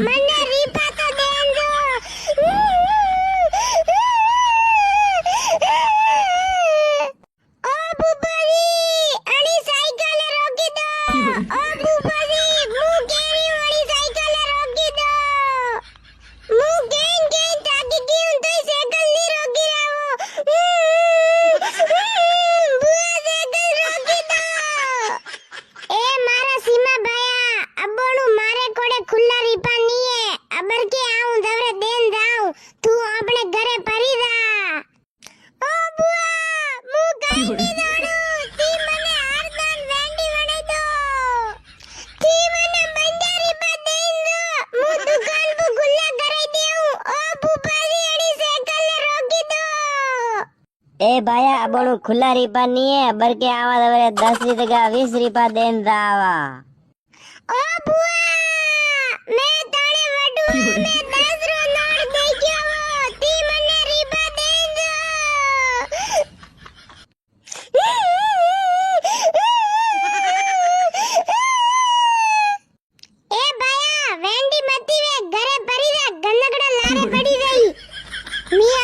મને રીપા તો દેન દો. ઓ બુબરી અણી સાયકલ રોકી દો. ઓ બુબરી હું કેવી વાળી સાયકલ રોકી દો. હું ગેંગ તાકી ગયું તો સાયકલ ની રોકી આવો. બુઆ સાયકલ રોકી દો. એ મારા સીમા ભાયા અબોણું મારે કોડે ખુલ્લા રીપા નીએ અબર કે આઉં દવરે દેન જાઉં તું આપણે ઘરે પરી જા. ઓ બુઆ હું કઈ ની દોડું તી મને હારદાન વેંડી વણાઈ દો. તી મને બંધા રીપા દેન દો હું દુકાન પર ખુલ્લા કરાઈ દેઉં. ઓ બુબાજી અણી સાયકલ ને રોકી દો. ए भाया अबणु खुला रिपा नहीं है बल्कि आवा दवरे 10 રીપા 20 રીપા દેન દાવા. ઓ બુઆ મે તણે વડું મે 10 રો નોટ દઈ ગયો તી મને રીપા દેન દો. એ ભાયા વેંડી મતી વે ઘરે પરી રે ગનગડા લારે પડી ગઈ. મી